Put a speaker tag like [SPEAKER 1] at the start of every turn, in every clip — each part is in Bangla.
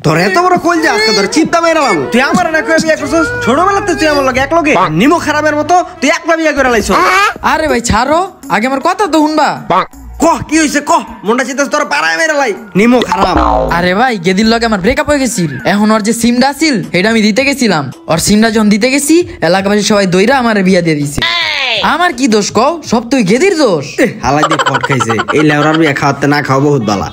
[SPEAKER 1] তোর এত বড় কল যে আজকে তোর চিন্তা মেরালাম। তুই আমার না কই বিয়ে করছস? ছোটবেলাতে তুই আমার লগে এক লগে নিমো খারাপের মতো তুই একলা বিয়ে করে লাইছস।
[SPEAKER 2] আরে ভাই ছাড়ো, আগে আমার কথা তো শুনবা।
[SPEAKER 1] কহ কি হইছে কহ, মনটা চিন্তা তোর পাড়ায় মেরে লাই নিমো খারাপ।
[SPEAKER 2] আরে ভাই গেদির লগে আমার ব্রেকআপ হয়ে গেছিল, এখন ওর যে সিমটা আছিল সেটা আমি দিতে গেছিলাম। ওর সিমটা যখন দিতে গেছি এলাকাবাসী সবাই দইরা আমার বিয়া দিয়ে দিছে। আমার কি দোষ কও? সব তুই গেদির দোষ।
[SPEAKER 1] হালাই দিয়ে পট খাইছে, এই লেওরার বিয়া খাওয়াতে না খাওয়া বহুত বালা।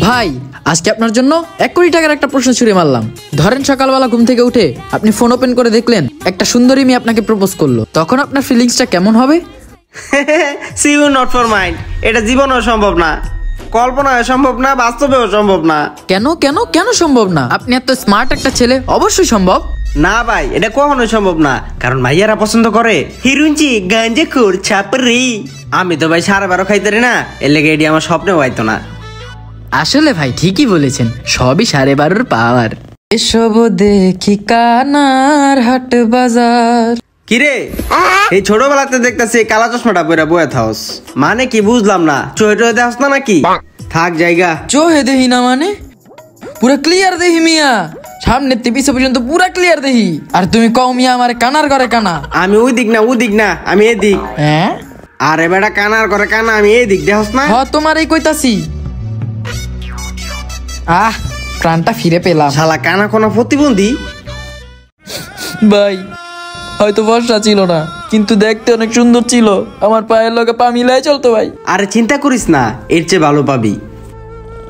[SPEAKER 2] ভাই আজকে আপনার জন্য 1 কোটি টাকার একটা প্রশ্ন ছুড়ে মারলাম। ধরেন সকালবেলা ঘুম থেকে উঠে আপনি ফোন ওপেন করে দেখলেন একটা সুন্দরী মেয়ে আপনাকে প্রপোজ করলো, তখন আপনার ফিলিংসটা কেমন হবে?
[SPEAKER 1] See you not for mind. এটা জীবনেও সম্ভব না, কল্পনায় সম্ভব না, বাস্তবেও সম্ভব না।
[SPEAKER 2] কেন কেন কেন সম্ভব না? আপনি এত স্মার্ট একটা ছেলে, অবশ্যই সম্ভব।
[SPEAKER 1] না ভাই এটা কখনোই সম্ভব না, কারণ ভাইয়ারা পছন্দ করে হিরুঞ্চি গাঞ্জাখোর ছাপরি। আমি তো ভাই 12.5 খাইতে না, এর লেগে এটি আমার স্বপ্নেও আইতো না।
[SPEAKER 2] আসলে ভাই ঠিকই বলেছেন, সবই 12.5-এর পাওয়ার। এসব দেখি কানার হাট বাজার।
[SPEAKER 1] কিরে এই ছোটবেলাতে দেখতেছি কালা চশমাটা পরে বয়ে থাকস, মানে কি বুঝলাম না। চোহে টোহে দেখস না নাকি? থাক জায়গা।
[SPEAKER 2] চোহে দেহি না মানে পুরা ক্লিয়ার দেহি মিয়া, সামনে পিছে পর্যন্ত পুরা ক্লিয়ার দেহি। আর তুমি কও মিয়া আমার কানার করে কানা।
[SPEAKER 1] আমি ওই দিক না ও দিক না, আমি এদিক।
[SPEAKER 2] হ্যাঁ
[SPEAKER 1] আরে বেটা কানার করে কানা, আমি এই দিক দেখস না।
[SPEAKER 2] হ তোমারই কইতাছি। প্রাণটা ফিরে পেলাম।
[SPEAKER 1] শালা কানা কোনো প্রতিবন্ধী।
[SPEAKER 2] ভাই হয়তো বর্ষা ছিল না, কিন্তু দেখতে অনেক সুন্দর ছিল। আমার পায়ের লগে পা মিলাই চলতো ভাই।
[SPEAKER 1] আরে চিন্তা করিস না, এর চেয়ে ভালো পাবি।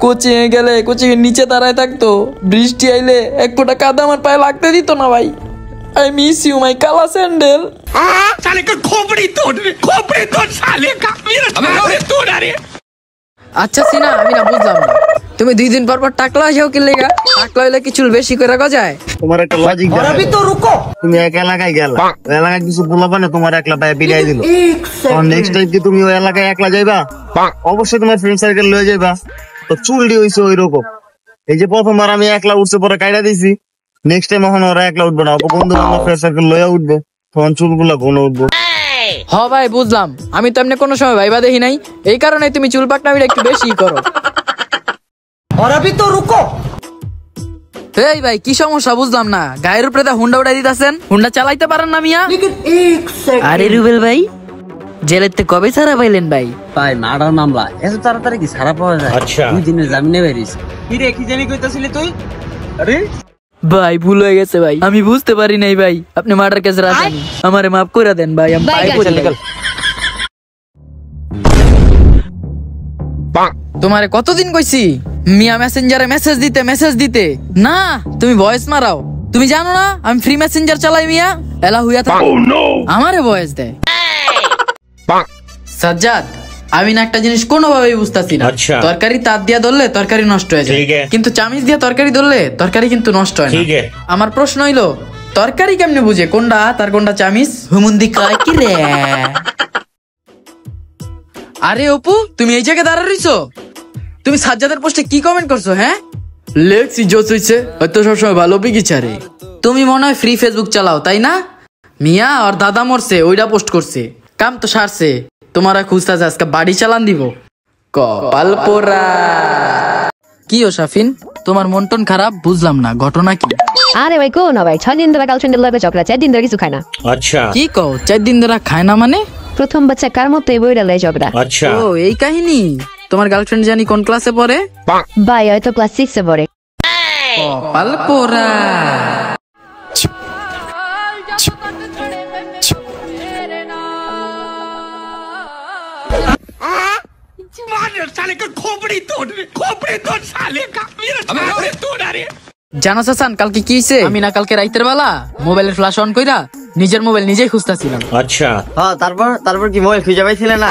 [SPEAKER 2] কোচিং এ গেলে কোচিং এর নিচে দাঁড়ায় থাকতো, বৃষ্টি আইলে 1 ফোঁটা কাদা আমার পায়ে লাগতে দিত না ভাই। আই মিস ইউ মাই কালা স্যান্ডেল।
[SPEAKER 3] साले का खोपड़ी तोड़ साले का मेरा साले तोड़ अरे।
[SPEAKER 2] আচ্ছা সিনা, আমি না বুঝলাম না, তুমি 2 দিন পর পর টাকলা যাও কি লেগা? টাকলা হইলে কি চুল বেশি করে গজায়?
[SPEAKER 4] তোমার একটা লজিক
[SPEAKER 1] और अभी तो रुको।
[SPEAKER 4] তুমি এক এলাকায় গেলা, এলাকায় কিছু পোলাপানে তোমার একলা পায়ে বিদায় দিল। নেক্সট টাইম কি তুমি ওই এলাকায় একলা যাইবা? অবশ্যই তোমার ফ্রেন্ড সার্কেল লয়ে যাইবা। তো চুলটি হইছে ওই রকম। এই যে প্রথমবার আমি একলা উঠছে পরে কাইড়া দিছি, নেক্সট টাইম এখন ওরা একলা উঠবে না, ওকে বন্ধু বান্ধব ফ্রেন্ড সার্কেল লয়ে উঠবে, তখন চুলগুলা ঘন উঠবো।
[SPEAKER 2] হ ভাই বুঝলাম, আমি তো এমনি কোনো সময় ভাইবা দেখি নাই, এই কারণে তুমি চুল পাকনামিটা একটু বেশি করো।
[SPEAKER 1] और अभी तो रुको।
[SPEAKER 2] এই ভাই কি সমস্যা বুঝলাম না, গায়ের উপরে হুন্ডা উড়াই দিতেছেন, হুন্ডা চালাইতে পারেন না মিয়া? আরে রুবেল ভাই জেলেতে কবে ছাড়া পাইলেন ভাই?
[SPEAKER 5] ভাই মার্ডার মামলা এত তাড়াতাড়ি কি ছাড়া পাওয়া যায়?
[SPEAKER 3] আচ্ছা
[SPEAKER 5] 2 দিনের জামিনে বেরিয়েছে।
[SPEAKER 1] কি রে কি জানি কইতাছিলি তুই? আরে
[SPEAKER 2] ভাই ভুল হয়ে গেছে ভাই, আমি বুঝতে পারি নাই ভাই আপনি মার্ডার কেসের আসামি। আমারে মাফ করে দেন ভাই, আমি পায়ে পড়ি ভাই। তোমারে কতদিন কইছি মিয়া মেসেঞ্জারে মেসেজ দিতে না, তুমি ভয়েস মারাও। তুমি জানো না আমি ফ্রি মেসেঞ্জার চালাই মিয়া, এলা হুইয়া থাকে আমারে ভয়েস দেয়। সাজ্জাদ আমি না একটা জিনিস কোনোভাবেই বুঝতাছি না।
[SPEAKER 3] আচ্ছা।
[SPEAKER 2] তরকারি তার দিয়া ধরলে তরকারি নষ্ট হয়ে যায়,
[SPEAKER 3] ঠিক আছে।
[SPEAKER 2] কিন্তু চামিচ দিয়া তরকারি ধরলে তরকারি কিন্তু নষ্ট হয় না।
[SPEAKER 3] ঠিক আছে।
[SPEAKER 2] আমার প্রশ্ন হইলো তরকারি কেমনে বুঝে কোনটা তার কোনটা চামিচ? হুমুন্দি কয় কি রে? আরে অপু তুমি এই জায়গায় দাঁড়া রইছো, তুমি সাজ্জাদের পোস্টে কি কমেন্ট করছো? হ্যাঁ লেখছি জোস হইছে, হয়তো সবসময় ভালো বিগিচারে। তুমি মনে হয় ফ্রি ফেসবুক চালাও তাই না? মিয়া আর দাদা মরছে ওইটা পোস্ট করছে, কাম তো সারছে, তোমারা খুঁজতেছে আজকে বাড়ি চালান দিব। কপাল পোড়া। কি ও শাফিন তোমার মন টন খারাপ, বুঝলাম না ঘটনা কি?
[SPEAKER 6] আরে ভাই কোন ভাই 6 দিন ধরে গার্লফ্রেন্ডের লগে ঝগড়া, 4 দিন ধরে কিছু খায় না।
[SPEAKER 3] अच्छा
[SPEAKER 2] কি কও 4 দিন ধরে খায় না মানে?
[SPEAKER 6] প্রথম বাচ্চা কার মতো এই বইরা লাই ঝগড়া।
[SPEAKER 3] अच्छा
[SPEAKER 2] ও এই কাহিনী। তোমার গার্লফ্রেন্ড জানি কোন ক্লাসে পড়ে?
[SPEAKER 6] ভাই হয়তো ক্লাস 6 এ পড়ে।
[SPEAKER 2] কপাল পোড়া।
[SPEAKER 3] साले का खोपड़ी तोड़ साले का मेरा साले तोड़ अरे।
[SPEAKER 2] জানো হাসান কালকে কি হইছে? আমি না কালকে রাইতের বেলা মোবাইলের ফ্ল্যাশ অন কইরা নিজের মোবাইল নিজেই খুঁজতাছিলাম।
[SPEAKER 3] अच्छा
[SPEAKER 5] হ্যাঁ তারপর কি মোবাইল খুঁজে পাইছিলে না?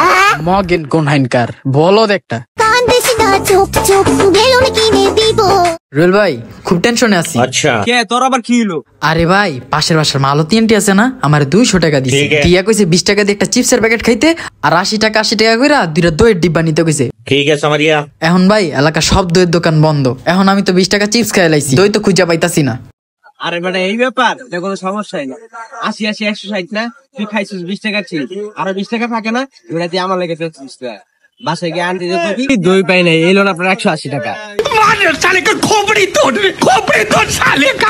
[SPEAKER 2] মগেন কোন হাইনকার বলদ একটা। রুল ভাই খুব টেনশনে আছি।
[SPEAKER 3] अच्छा
[SPEAKER 1] কে তোর আবার কি হলো?
[SPEAKER 2] আরে ভাই পাশের বাসার মালতী আন্টি আছে না, আমার 200 টাকা দিছে।
[SPEAKER 3] ঠিক আছে।
[SPEAKER 2] দিয়া কইছে 20 টাকা দিয়ে একটা চিপসের প্যাকেট খাইতে, আর 80 টাকা কইরা 2টা দইয়ের ডিব্বা নিতে কইছে।
[SPEAKER 3] ठीक है समझिया।
[SPEAKER 2] এখন ভাই এলাকা সব দইয়ের দোকান বন্ধ, এখন আমি তো 20 টাকা চিপস খাই লাইছি, দই তো খুঁজা পাইতাছি না।
[SPEAKER 1] আরে বেটা এই ব্যাপার, এটা কোনো সমস্যাই না। 80 160 না, তুই খাইছিস 20 টাকা চিপস, আর 20 টাকা থাকে না, ওটা দিয়ে আমার লেগে 20 টাকা।
[SPEAKER 5] বাসায় গিয়ে আনতে দই পাই নাই এলো আপনার 180 টাকা
[SPEAKER 3] मार साले का खोपड़ी तोड़ साले का